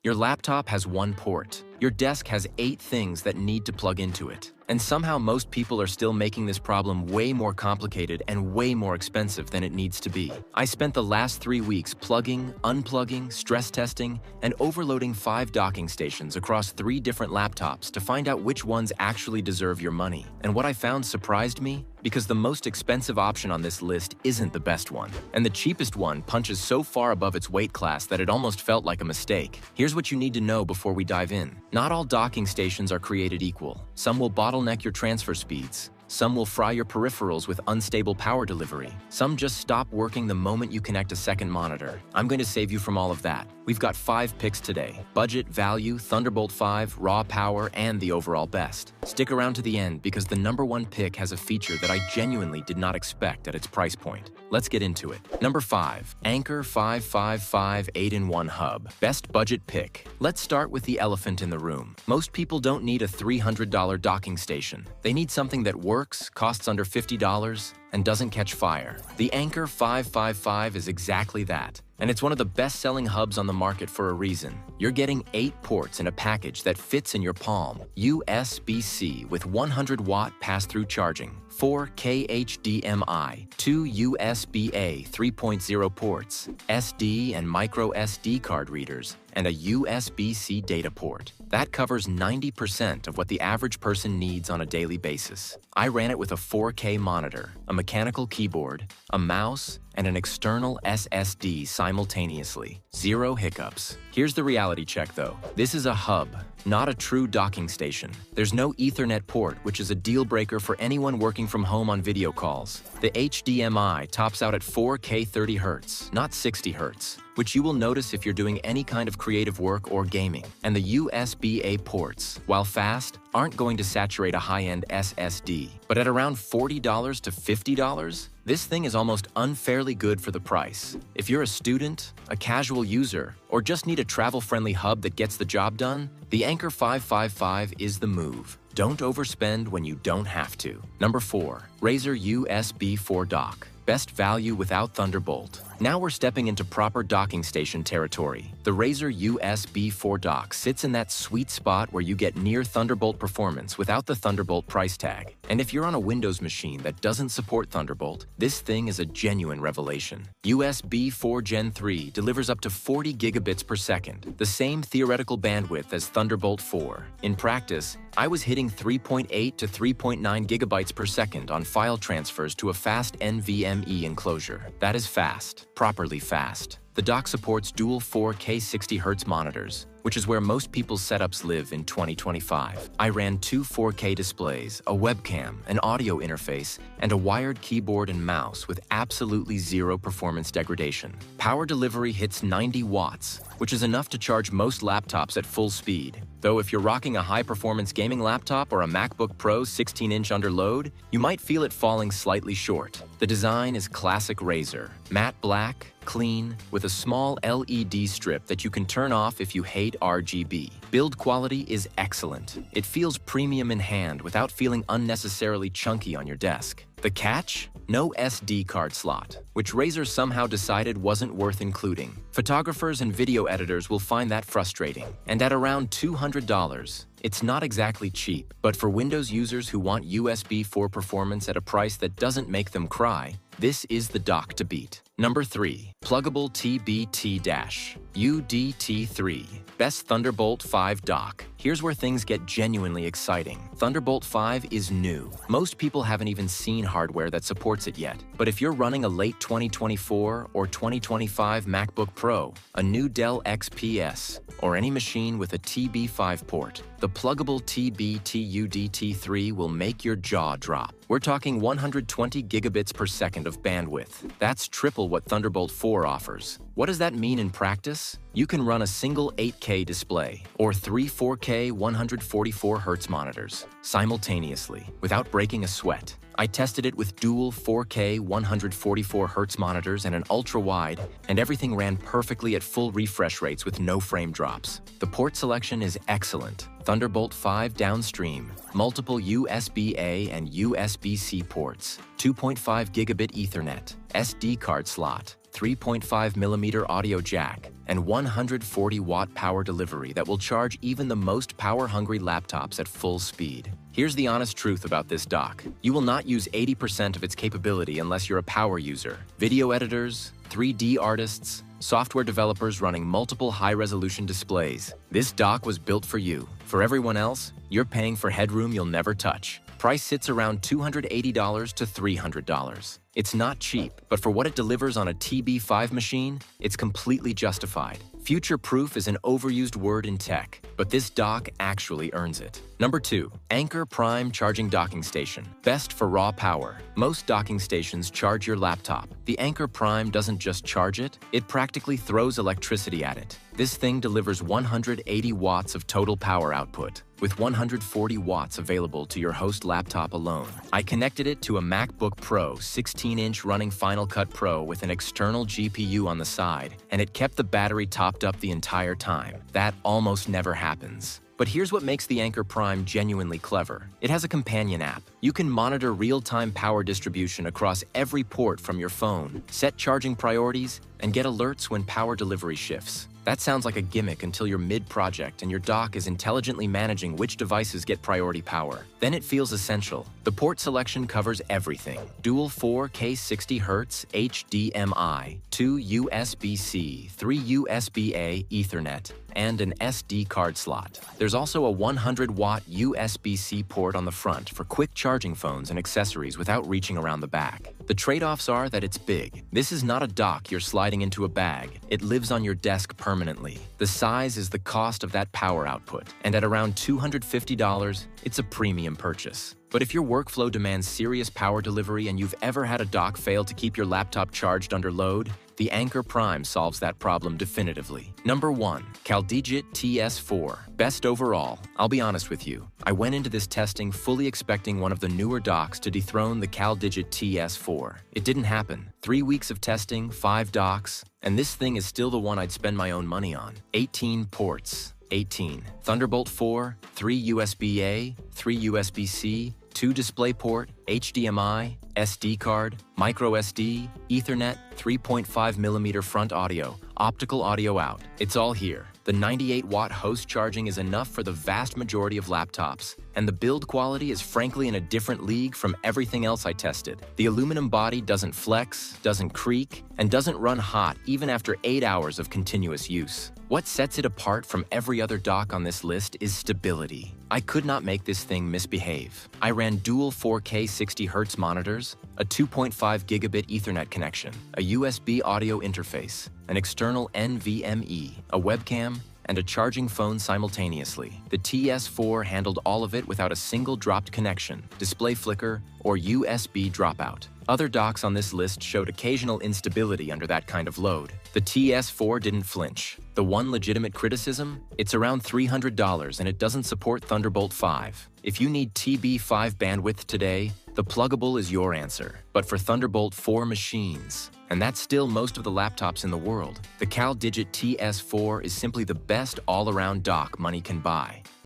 Your laptop has one port. Your desk has 8 things that need to plug into it. And somehow most people are still making this problem way more complicated and way more expensive than it needs to be. I spent the last 3 weeks plugging, unplugging, stress testing, and overloading 5 docking stations across 3 different laptops to find out which ones actually deserve your money. And what I found surprised me, because the most expensive option on this list isn't the best one. And the cheapest one punches so far above its weight class that it almost felt like a mistake. Here's what you need to know before we dive in. Not all docking stations are created equal. Some will bottleneck your transfer speeds. Some will fry your peripherals with unstable power delivery. Some just stop working the moment you connect a second monitor. I'm going to save you from all of that. We've got 5 picks today: budget, value, Thunderbolt 5, raw power, and the overall best. Stick around to the end because the number 1 pick has a feature that I genuinely did not expect at its price point. Let's get into it. Number 5, Anker 555 8-in-1 hub. Best budget pick. Let's start with the elephant in the room. Most people don't need a $300 docking station. They need something that works, costs under $50, and doesn't catch fire. The Anker 555 is exactly that. And it's one of the best-selling hubs on the market for a reason. You're getting 8 ports in a package that fits in your palm. USB-C with 100-watt pass-through charging, 4K HDMI, 2 USB-A 3.0 ports, SD and micro SD card readers, and a USB-C data port. That covers 90% of what the average person needs on a daily basis. I ran it with a 4K monitor, a mechanical keyboard, a mouse, and an external SSD simultaneously. 0 hiccups. Here's the reality check though. This is a hub, not a true docking station. There's no Ethernet port, which is a deal breaker for anyone working from home on video calls. The HDMI tops out at 4K 30 Hz, not 60 Hz, which you will notice if you're doing any kind of creative work or gaming. And the USB-A ports, while fast, aren't going to saturate a high-end SSD. But at around $40 to $50, this thing is almost unfairly good for the price. If you're a student, a casual user, or just need a travel-friendly hub that gets the job done, the Anker 555 is the move. Don't overspend when you don't have to. Number 4, Razer USB 4 dock. Best value without Thunderbolt. Now we're stepping into proper docking station territory. The Razer USB 4 dock sits in that sweet spot where you get near Thunderbolt performance without the Thunderbolt price tag. And if you're on a Windows machine that doesn't support Thunderbolt, this thing is a genuine revelation. USB 4 Gen 3 delivers up to 40 gigabits per second, the same theoretical bandwidth as Thunderbolt 4. In practice, I was hitting 3.8 to 3.9 gigabytes per second on file transfers to a fast NVMe enclosure. That is fast. Properly fast. The dock supports dual 4K 60 Hz monitors, which is where most people's setups live in 2025. I ran 2 4K displays, a webcam, an audio interface, and a wired keyboard and mouse with absolutely 0 performance degradation. Power delivery hits 90 watts, which is enough to charge most laptops at full speed. Though if you're rocking a high-performance gaming laptop or a MacBook Pro 16-inch under load, you might feel it falling slightly short. The design is classic Razer. Matte black, clean, with a small LED strip that you can turn off if you hate RGB. Build quality is excellent. It feels premium in hand without feeling unnecessarily chunky on your desk. The catch? No SD card slot, which Razer somehow decided wasn't worth including. Photographers and video editors will find that frustrating. And at around $200, it's not exactly cheap, but for Windows users who want USB 4 performance at a price that doesn't make them cry, this is the dock to beat. Number 3, Pluggable TBT-UDT3. Best Thunderbolt 5 dock. Here's where things get genuinely exciting. Thunderbolt 5 is new. Most people haven't even seen hardware that supports it yet. But if you're running a late 2024 or 2025 MacBook Pro, a new Dell XPS, or any machine with a TB5 port, the pluggable TBT-UDT3 will make your jaw drop. We're talking 120 gigabits per second of bandwidth. That's triple what Thunderbolt 4 offers. What does that mean in practice? You can run a single 8K display or 3 4K 144 Hz monitors simultaneously without breaking a sweat. I tested it with dual 4K 144 Hz monitors and an ultra-wide, and everything ran perfectly at full refresh rates with no frame drops. The port selection is excellent. Thunderbolt 5 downstream, multiple USB-A and USB-C ports, 2.5 gigabit Ethernet, SD card slot, 3.5mm audio jack, and 140-watt power delivery that will charge even the most power-hungry laptops at full speed. Here's the honest truth about this dock. You will not use 80% of its capability unless you're a power user. Video editors, 3D artists, software developers running multiple high-resolution displays. This dock was built for you. For everyone else, you're paying for headroom you'll never touch. Price sits around $280 to $300. It's not cheap, but for what it delivers on a TB5 machine, it's completely justified. Future-proof is an overused word in tech, but this dock actually earns it. Number 2. Anker Prime Charging Docking Station. Best for raw power. Most docking stations charge your laptop. The Anker Prime doesn't just charge it, it practically throws electricity at it. This thing delivers 180 watts of total power output, with 140 watts available to your host laptop alone. I connected it to a MacBook Pro 16-inch running Final Cut Pro with an external GPU on the side, and it kept the battery topped up the entire time. That almost never happens. But here's what makes the Anker Prime genuinely clever. It has a companion app. You can monitor real-time power distribution across every port from your phone, set charging priorities, and get alerts when power delivery shifts. That sounds like a gimmick until you're mid-project and your dock is intelligently managing which devices get priority power. Then it feels essential. The port selection covers everything. Dual 4K 60Hz HDMI, 2 USB-C, 3 USB-A Ethernet, and an SD card slot. There's also a 100-watt USB-C port on the front for quick charging phones and accessories without reaching around the back. The trade-offs are that it's big. This is not a dock you're sliding into a bag. It lives on your desk permanently. The size is the cost of that power output, and at around $250, it's a premium purchase. But if your workflow demands serious power delivery and you've ever had a dock fail to keep your laptop charged under load, the Anker Prime solves that problem definitively. Number 1. CalDigit TS4. Best overall. I'll be honest with you. I went into this testing fully expecting one of the newer docks to dethrone the CalDigit TS4. It didn't happen. 3 weeks of testing, 5 docks, and this thing is still the one I'd spend my own money on. 18 ports. 18. Thunderbolt 4, 3 USB-A, 3 USB-C, 2 DisplayPort, HDMI, SD card, microSD, Ethernet, 3.5mm front audio, optical audio out. It's all here. The 98-watt host charging is enough for the vast majority of laptops, and the build quality is frankly in a different league from everything else I tested. The aluminum body doesn't flex, doesn't creak, and doesn't run hot even after 8 hours of continuous use. What sets it apart from every other dock on this list is stability. I could not make this thing misbehave. I ran dual 4K 60Hz monitors, a 2.5 gigabit Ethernet connection, a USB audio interface, an external NVMe, a webcam, and a charging phone simultaneously. The TS4 handled all of it without a single dropped connection, display flicker, or USB dropout. Other docks on this list showed occasional instability under that kind of load. The TS4 didn't flinch. The one legitimate criticism? It's around $300 and it doesn't support Thunderbolt 5. If you need TB5 bandwidth today, the pluggable is your answer. But for Thunderbolt 4 machines, and that's still most of the laptops in the world, the CalDigit TS4 is simply the best all-around dock money can buy.